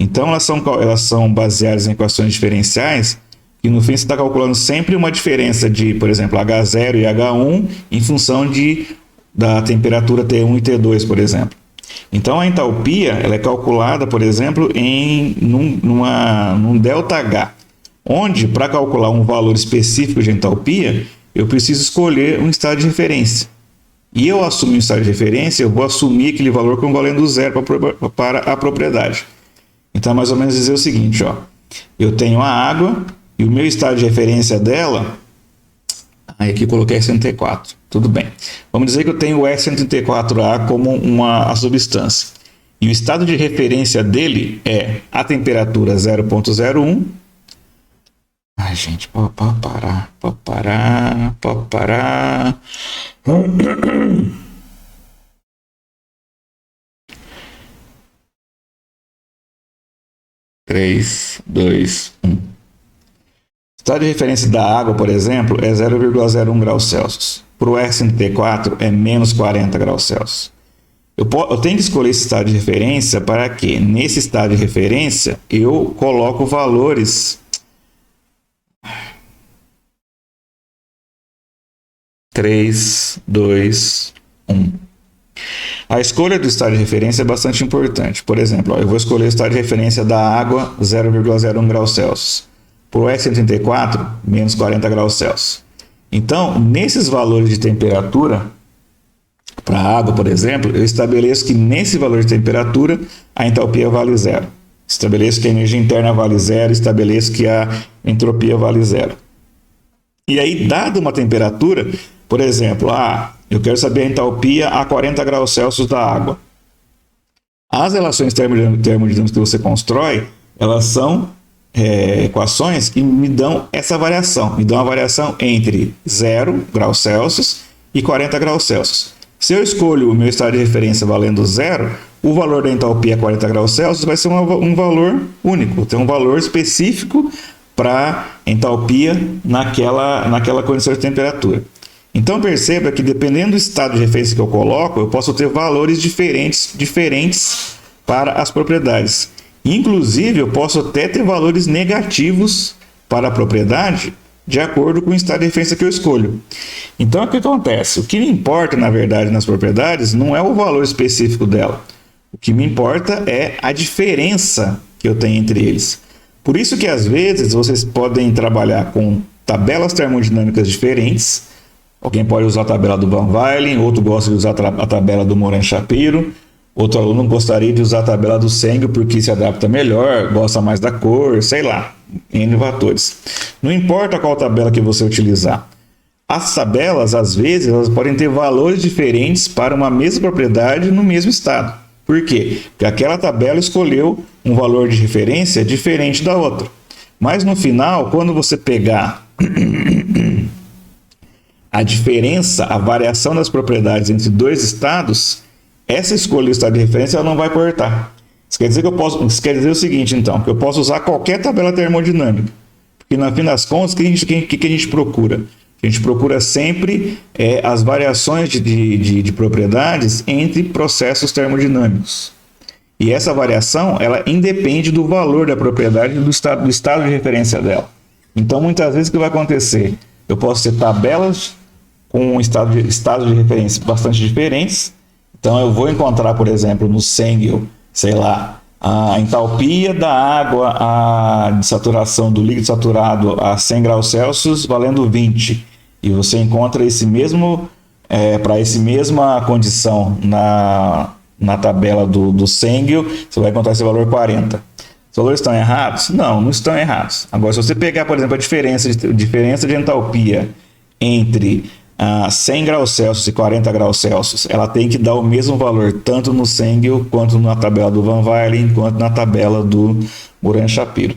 Então, elas são baseadas em equações diferenciais que no fim você está calculando sempre uma diferença de, por exemplo, H0 e H1 em função da temperatura T1 e T2, por exemplo. Então, a entalpia ela é calculada, por exemplo, num ΔH, onde, para calcular um valor específico de entalpia, eu preciso escolher um estado de referência. E eu assumir um estado de referência, eu vou assumir aquele valor como valendo zero para a propriedade. Então, é mais ou menos dizer o seguinte, ó, eu tenho a água, e o meu estado de referência dela, aí aqui eu coloquei S34, tudo bem. Vamos dizer que eu tenho o S134A como a substância. E o estado de referência dele é a temperatura 0,01. Ai, gente, pode parar. 3, 2, 1. O estado de referência da água, por exemplo, é 0,01 graus Celsius. Para o R134 é menos 40 graus Celsius. Eu tenho que escolher esse estado de referência para que, nesse estado de referência, eu coloco valores 3, 2, 1. A escolha do estado de referência é bastante importante. Por exemplo, eu vou escolher o estado de referência da água 0,01 graus Celsius. Para o S134, menos 40 graus Celsius. Então, nesses valores de temperatura, para a água, por exemplo, eu estabeleço que nesse valor de temperatura a entalpia vale zero. Estabeleço que a energia interna vale zero, estabeleço que a entropia vale zero. E aí, dada uma temperatura, por exemplo, eu quero saber a entalpia a 40 graus Celsius da água. As relações termodinâmicas que você constrói, elas são equações que me dão essa variação. Me dão a variação entre 0 graus Celsius e 40 graus Celsius. Se eu escolho o meu estado de referência valendo 0, o valor da entalpia a 40 graus Celsius vai ser um valor único. Tem um valor específico para entalpia naquela condição de temperatura. Então perceba que dependendo do estado de referência que eu coloco, eu posso ter valores diferentes para as propriedades. Inclusive, eu posso até ter valores negativos para a propriedade de acordo com o estado de referência que eu escolho. Então, o que acontece? O que me importa, na verdade, nas propriedades não é o valor específico dela. O que me importa é a diferença que eu tenho entre eles. Por isso que, às vezes, vocês podem trabalhar com tabelas termodinâmicas diferentes. Alguém pode usar a tabela do Van Willen, outro gosta de usar a tabela do Moran-Shapiro. Outro aluno gostaria de usar a tabela do Sengel porque se adapta melhor, gosta mais da cor, sei lá, N fatores. Não importa qual tabela que você utilizar. As tabelas, às vezes, elas podem ter valores diferentes para uma mesma propriedade no mesmo estado. Por quê? Porque aquela tabela escolheu um valor de referência diferente da outra. Mas no final, quando você pegar a diferença, a variação das propriedades entre dois estados, essa escolha do estado de referência ela não vai cortar. Isso quer dizer o seguinte, então, que eu posso usar qualquer tabela termodinâmica. Porque, no fim das contas, o que a gente procura? A gente procura sempre as variações de propriedades entre processos termodinâmicos. E essa variação, ela independe do valor da propriedade e do estado de referência dela. Então, muitas vezes, o que vai acontecer? Eu posso ter tabelas com estados de referência bastante diferentes. Então, eu vou encontrar, por exemplo, no Sengel, sei lá, a entalpia da água de saturação do líquido saturado a 100 graus Celsius valendo 20. E você encontra esse mesmo, para essa mesma condição na tabela do Sengel, você vai encontrar esse valor 40. Os valores estão errados? Não, não estão errados. Agora, se você pegar, por exemplo, a diferença de entalpia entre 100 graus Celsius e 40 graus Celsius, ela tem que dar o mesmo valor tanto no Sengel, quanto na tabela do Van Willen, quanto na tabela do Moran-Shapiro.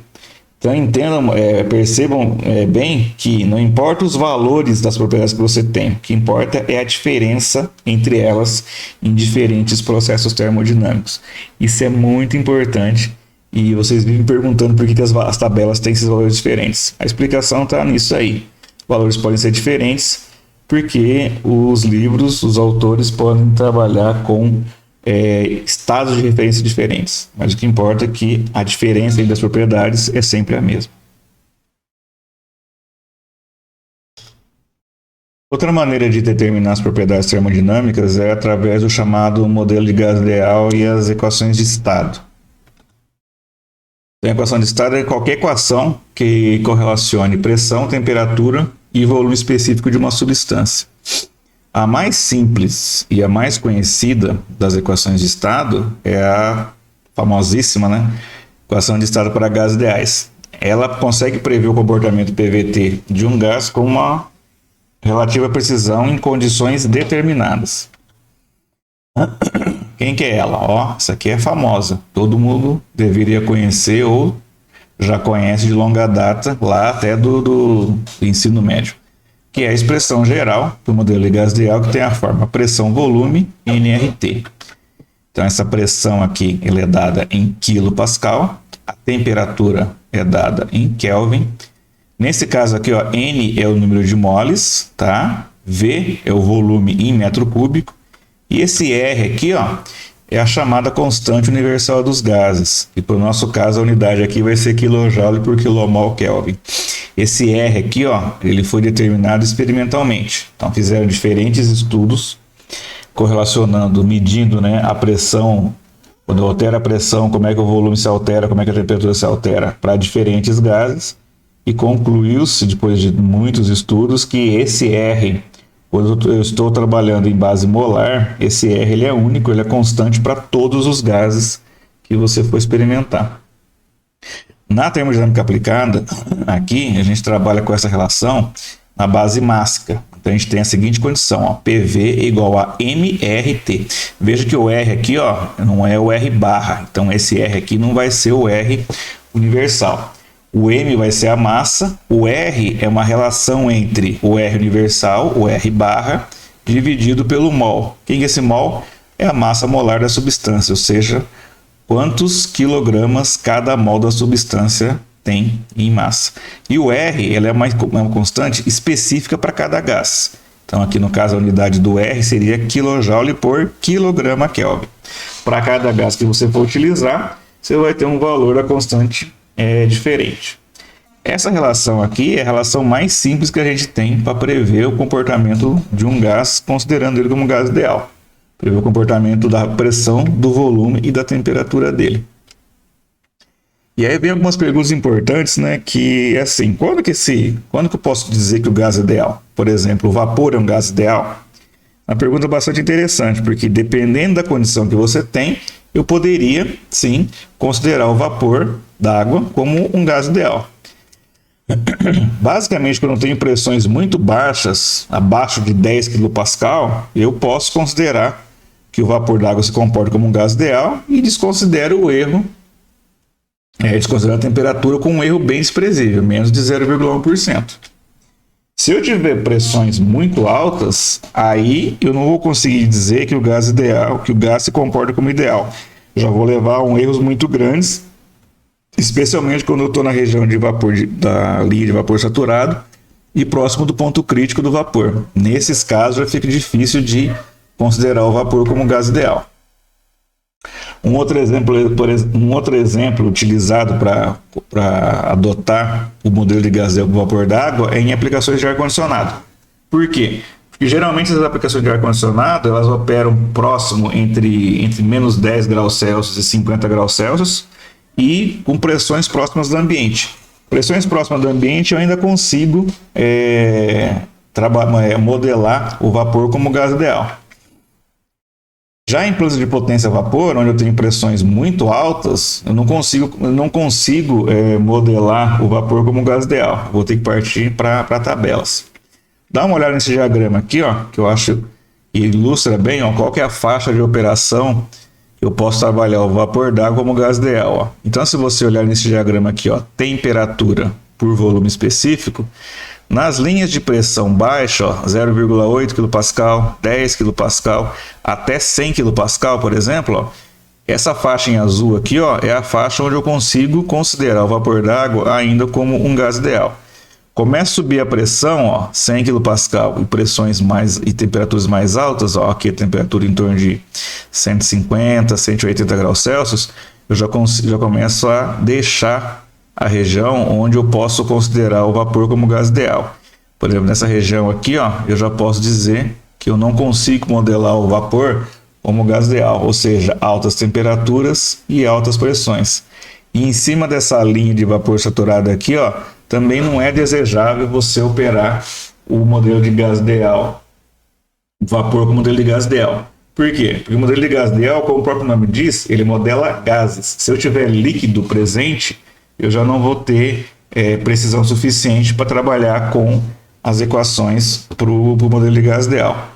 Então entendam, percebam bem que não importa os valores das propriedades que você tem, o que importa é a diferença entre elas em diferentes processos termodinâmicos. Isso é muito importante e vocês vivem perguntando por que as tabelas têm esses valores diferentes. A explicação está nisso aí. Valores podem ser diferentes porque os livros, os autores podem trabalhar com estados de referência diferentes. Mas o que importa é que a diferença entre as propriedades é sempre a mesma. Outra maneira de determinar as propriedades termodinâmicas é através do chamado modelo de gás ideal e as equações de estado. Então, a equação de estado é qualquer equação que correlacione pressão, temperatura e volume específico de uma substância. A mais simples e a mais conhecida das equações de estado é a famosíssima, equação de estado para gases ideais. Ela consegue prever o comportamento PVT de um gás com uma relativa precisão em condições determinadas. Quem que é ela? Essa aqui é famosa. Todo mundo deveria conhecer ou já conhece de longa data, lá até do ensino médio, que é a expressão geral do modelo de gás ideal, que tem a forma pressão-volume nRT. Então, essa pressão aqui ela é dada em quilopascal, a temperatura é dada em Kelvin. Nesse caso aqui, N é o número de moles, tá? V é o volume em metro cúbico, E esse R aqui, ó, é a chamada constante universal dos gases. E para o nosso caso, a unidade aqui vai ser kJ por kmol Kelvin. Esse R aqui, ó, ele foi determinado experimentalmente. Então, fizeram diferentes estudos correlacionando, medindo, né, a pressão. Quando altera a pressão, como é que o volume se altera, como é que a temperatura se altera para diferentes gases. E concluiu-se, depois de muitos estudos, que esse R, quando eu estou trabalhando em base molar, esse R ele é único, ele é constante para todos os gases que você for experimentar. Na termodinâmica aplicada, aqui a gente trabalha com essa relação na base mássica. Então a gente tem a seguinte condição, ó, PV igual a MRT. Veja que o R aqui, ó, não é o R barra, então esse R aqui não vai ser o R universal. O M vai ser a massa, o R é uma relação entre o R universal, o R barra, dividido pelo mol. Quem é esse mol? É a massa molar da substância, ou seja, quantos quilogramas cada mol da substância tem em massa. E o R ela é uma constante específica para cada gás. Então aqui no caso a unidade do R seria kJ por quilograma Kelvin. Para cada gás que você for utilizar, você vai ter um valor da constante diferente. Essa relação aqui é a relação mais simples que a gente tem para prever o comportamento de um gás, considerando ele como um gás ideal. Prever o comportamento da pressão, do volume e da temperatura dele. E aí vem algumas perguntas importantes, né? Que é assim, quando que eu posso dizer que o gás é ideal? Por exemplo, o vapor é um gás ideal? Uma pergunta bastante interessante, porque dependendo da condição que você tem, eu poderia, sim, considerar o vapor d'água como um gás ideal. Basicamente, quando eu tenho pressões muito baixas, abaixo de 10 kPa, eu posso considerar que o vapor d'água se comporta como um gás ideal e desconsidero o erro, desconsidero a temperatura com um erro bem desprezível, menos de 0,1%. Se eu tiver pressões muito altas, aí eu não vou conseguir dizer que o gás ideal, que o gás se comporta como ideal. Já vou levar a erros muito grandes, especialmente quando eu estou na região de vapor da linha de vapor saturado e próximo do ponto crítico do vapor. Nesses casos já fica difícil de considerar o vapor como gás ideal. Um outro exemplo utilizado para adotar o modelo de gás ideal com vapor d'água é em aplicações de ar-condicionado. Por quê? Porque geralmente as aplicações de ar-condicionado elas operam próximo entre menos 10 graus Celsius e 50 graus Celsius e com pressões próximas do ambiente. Pressões próximas do ambiente eu ainda consigo modelar o vapor como gás ideal. Já em plantas de potência a vapor, onde eu tenho pressões muito altas, eu não consigo modelar o vapor como gás ideal. Vou ter que partir para tabelas. Dá uma olhada nesse diagrama aqui, ó, que eu acho que ilustra bem, ó, qual que é a faixa de operação que eu posso trabalhar o vapor d'água como gás ideal. Ó. Então, se você olhar nesse diagrama aqui, ó, temperatura por volume específico, nas linhas de pressão baixa, 0,8 kPa, 10 kPa, até 100 kPa, por exemplo, ó, essa faixa em azul aqui, ó, é a faixa onde eu consigo considerar o vapor d'água ainda como um gás ideal. Começa a subir a pressão, ó, 100 kPa e pressões e temperaturas mais altas, ó, aqui a temperatura em torno de 150, 180 graus Celsius, eu já começo a deixar a região onde eu posso considerar o vapor como gás ideal. Por exemplo, nessa região aqui, ó, eu já posso dizer que eu não consigo modelar o vapor como gás ideal, ou seja, altas temperaturas e altas pressões. E em cima dessa linha de vapor saturado aqui, ó, também não é desejável você operar o modelo de gás ideal, o vapor como modelo de gás ideal. Por quê? Porque o modelo de gás ideal, como o próprio nome diz, ele modela gases. Se eu tiver líquido presente, eu já não vou ter precisão suficiente para trabalhar com as equações para o modelo de gás ideal.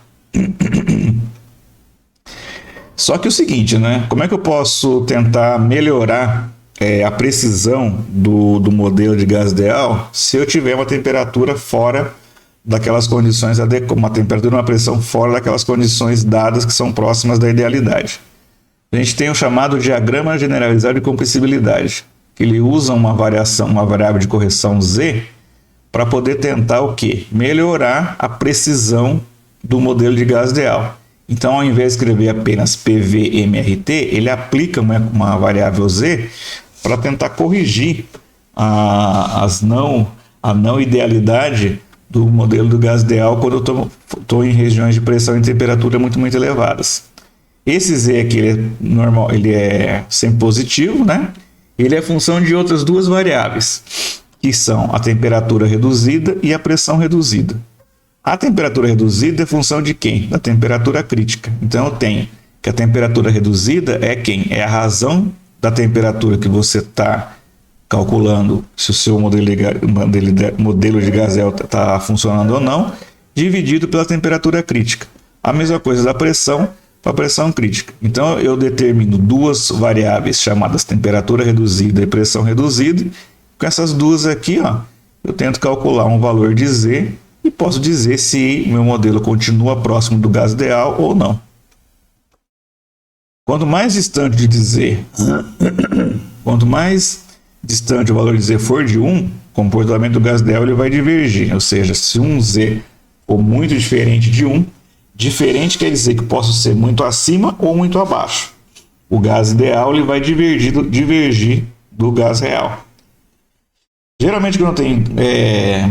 Só que o seguinte, né? Como é que eu posso tentar melhorar a precisão do modelo de gás ideal se eu tiver uma temperatura fora daquelas condições adequadas, uma temperatura e uma pressão fora daquelas condições dadas que são próximas da idealidade? A gente tem o chamado diagrama generalizado de compressibilidade, que ele usa uma variável de correção Z para poder tentar o quê? Melhorar a precisão do modelo de gás ideal. Então, ao invés de escrever apenas PVMRT, ele aplica uma variável Z para tentar corrigir a não idealidade do modelo do gás ideal quando eu estou em regiões de pressão e temperatura muito elevadas. Esse Z aqui, ele é normal, ele é sempre positivo, né? Ele é função de outras duas variáveis, que são a temperatura reduzida e a pressão reduzida. A temperatura reduzida é função de quem? Da temperatura crítica. Então eu tenho que a temperatura reduzida é quem? É a razão da temperatura que você está calculando se o seu modelo de Gazelle está funcionando ou não, dividido pela temperatura crítica. A mesma coisa da pressão para a pressão crítica. Então eu determino duas variáveis chamadas temperatura reduzida e pressão reduzida. Com essas duas aqui, ó, eu tento calcular um valor de Z e posso dizer se meu modelo continua próximo do gás ideal ou não. Quanto mais distante de Z, quanto mais distante o valor de Z for de 1, o comportamento do gás ideal ele vai divergir. Ou seja, se um Z for muito diferente de 1, diferente quer dizer que posso ser muito acima ou muito abaixo. O gás ideal ele vai divergir do gás real. Geralmente quando tem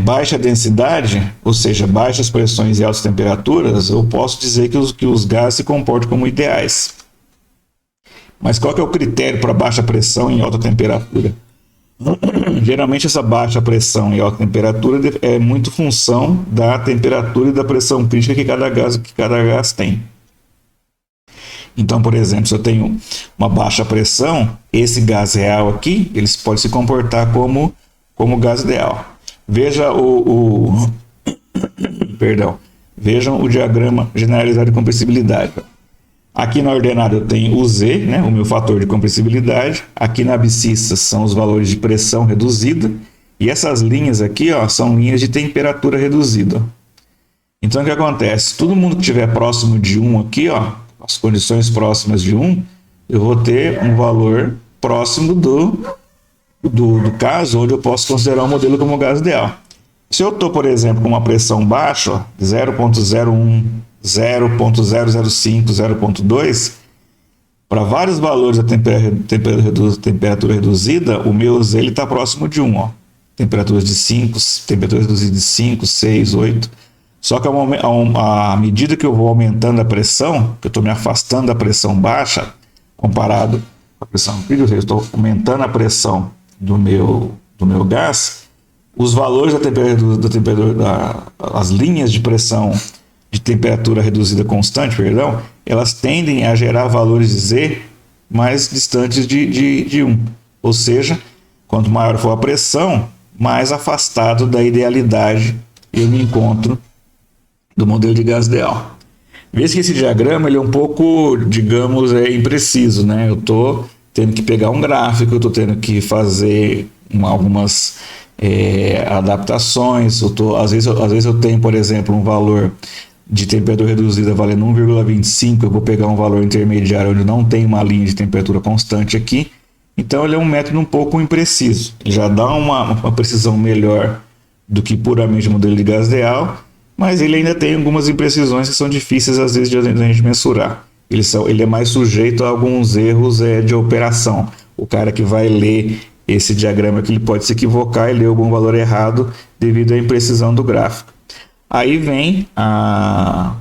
baixa densidade, ou seja, baixas pressões e altas temperaturas, eu posso dizer que os gases se comportam como ideais. Mas qual que é o critério para baixa pressão e alta temperatura? Geralmente essa baixa pressão e alta temperatura é muito função da temperatura e da pressão crítica que cada gás tem. Então, por exemplo, se eu tenho uma baixa pressão, esse gás real aqui, ele pode se comportar como gás ideal. Vejam o diagrama generalizado de compressibilidade. Aqui na ordenada eu tenho o Z, né, o meu fator de compressibilidade. Aqui na abscissa são os valores de pressão reduzida. E essas linhas aqui, ó, são linhas de temperatura reduzida. Então o que acontece? Todo mundo que estiver próximo de 1 aqui, ó, as condições próximas de 1, eu vou ter um valor próximo do caso onde eu posso considerar o modelo como gás ideal. Se eu estou, por exemplo, com uma pressão baixa, 0,01, 0,005, 0,2, para vários valores da temperatura reduzida, o meu Z está próximo de 1. Ó. Temperaturas de 5, temperatura reduzida de 5, 6, 8. Só que à medida que eu vou aumentando a pressão, que eu estou me afastando da pressão baixa, comparado com a pressão crítica, ou seja, eu estou aumentando a pressão do meu gás, os valores as linhas de pressão de temperatura reduzida constante, elas tendem a gerar valores de Z mais distantes de 1. Ou seja, quanto maior for a pressão, mais afastado da idealidade eu me encontro do modelo de gás ideal. Veja que esse diagrama ele é um pouco, digamos, impreciso, né? Eu estou tendo que pegar um gráfico, eu estou tendo que fazer algumas adaptações. Às vezes eu tenho, por exemplo, um valor de temperatura reduzida valendo 1,25, eu vou pegar um valor intermediário onde não tem uma linha de temperatura constante aqui. Então ele é um método um pouco impreciso. Ele já dá uma precisão melhor do que puramente o modelo de gás ideal, mas ele ainda tem algumas imprecisões que são difíceis às vezes de a gente mensurar. Ele é mais sujeito a alguns erros de operação. O cara que vai ler esse diagrama aqui, ele pode se equivocar e ler algum valor errado devido à imprecisão do gráfico. Aí vem a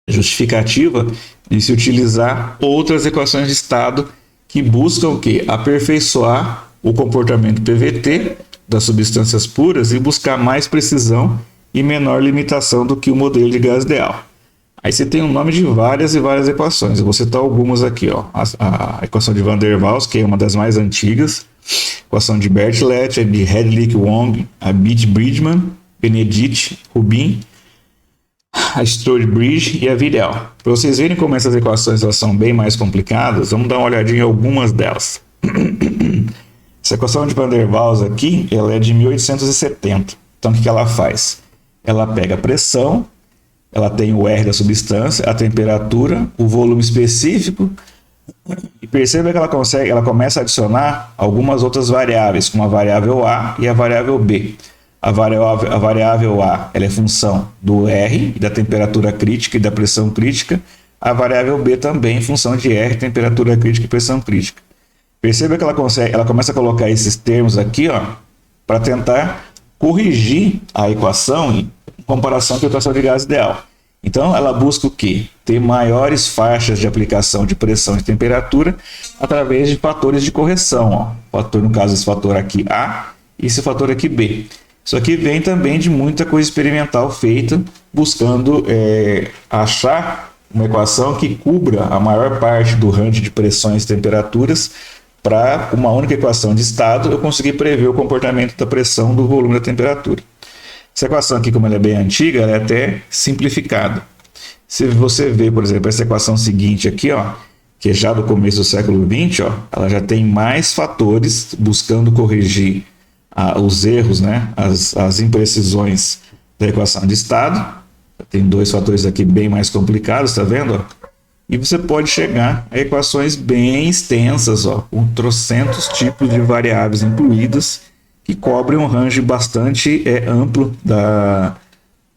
justificativa de se utilizar outras equações de estado que buscam o quê? Aperfeiçoar o comportamento PVT das substâncias puras e buscar mais precisão e menor limitação do que o modelo de gás ideal. Aí você tem um nome de várias e várias equações. Eu vou citar algumas aqui. Ó. A equação de Van der Waals, que é uma das mais antigas. Equação de Berthollet, de Hedlick-Wong, a Beach-Bridgman, Benedict, Rubin, a Stroud-Bridge e a Vidal. Para vocês verem como essas equações elas são bem mais complicadas, vamos dar uma olhadinha em algumas delas. Essa equação de Van der Waals aqui, ela é de 1870. Então o que ela faz? Ela pega a pressão, ela tem o R da substância, a temperatura, o volume específico, e perceba que ela começa a adicionar algumas outras variáveis, como a variável A e a variável B. A variável A ela é função do R, da temperatura crítica e da pressão crítica. A variável B também é função de R, temperatura crítica e pressão crítica. Perceba que ela começa a colocar esses termos aqui, para tentar corrigir a equação em comparação com a equação de gás ideal. Então, ela busca o quê? Ter maiores faixas de aplicação de pressão e temperatura através de fatores de correção. No caso, esse fator aqui A e esse fator aqui B. Isso aqui vem também de muita coisa experimental feita, buscando achar uma equação que cubra a maior parte do range de pressões e temperaturas. Para uma única equação de estado, eu consegui prever o comportamento da pressão, do volume e da temperatura. Essa equação aqui, como ela é bem antiga, ela é até simplificada. Se você ver, por exemplo, essa equação seguinte aqui, que é já do começo do século XX, ela já tem mais fatores buscando corrigir os erros, né, as imprecisões da equação de estado. Tem dois fatores aqui bem mais complicados, tá vendo? E você pode chegar a equações bem extensas, com trocentos tipos de variáveis incluídas, que cobrem um range bastante amplo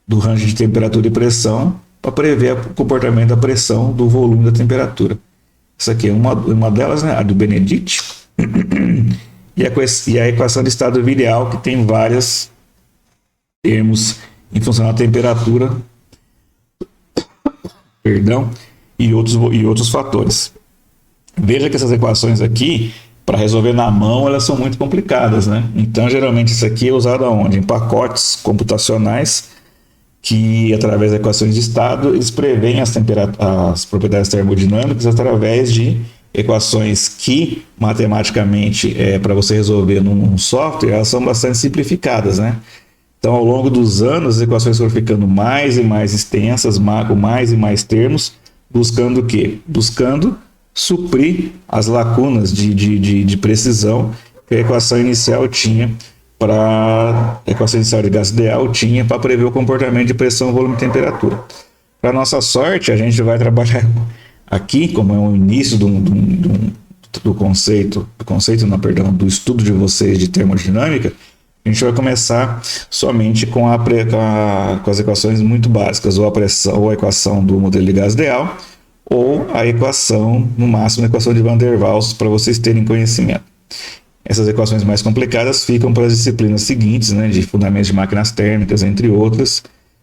do range de temperatura e pressão, para prever o comportamento da pressão, do volume e da temperatura. Essa aqui é uma delas, né, a do Benedict. E a equação de estado virial, que tem vários termos em função da temperatura, e outros fatores. Veja que essas equações aqui, para resolver na mão, elas são muito complicadas, né? Então, geralmente, isso aqui é usado aonde? Em pacotes computacionais, que, através das equações de estado, eles preveem as propriedades termodinâmicas através de equações que, matematicamente, para você resolver num software, elas são bastante simplificadas, né? Então, ao longo dos anos, as equações foram ficando mais e mais extensas, com mais e mais termos, buscando o quê? Buscando suprir as lacunas de precisão que a equação inicial tinha a equação inicial de gás ideal tinha para prever o comportamento de pressão, volume e temperatura. Para nossa sorte, a gente vai trabalhar aqui, como é o início do estudo de vocês de termodinâmica. A gente vai começar somente com as equações muito básicas, ou a equação do modelo de gás ideal, ou a equação, no máximo, a equação de Van der Waals, para vocês terem conhecimento. Essas equações mais complicadas ficam para as disciplinas seguintes, né, de fundamentos de máquinas térmicas, entre outras,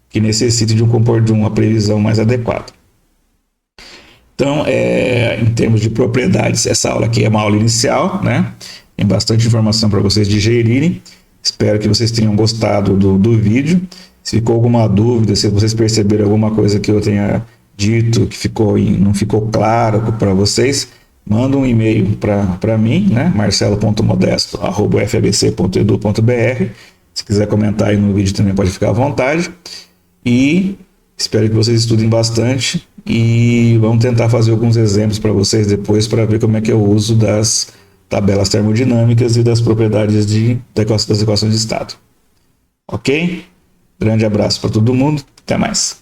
que necessitam de uma previsão mais adequada. Então, em termos de propriedades, essa aula aqui é uma aula inicial, né? Tem bastante informação para vocês digerirem. Espero que vocês tenham gostado do vídeo. Se ficou alguma dúvida, se vocês perceberam alguma coisa que eu tenha dito que não ficou claro para vocês, manda um e-mail para mim, né? marcelo.modesto@fabc.edu.br. Se quiser comentar aí no vídeo também pode ficar à vontade. E espero que vocês estudem bastante e vamos tentar fazer alguns exemplos para vocês depois para ver como é que é o uso das tabelas termodinâmicas e das propriedades das equações de estado. Ok? Grande abraço para todo mundo. Até mais.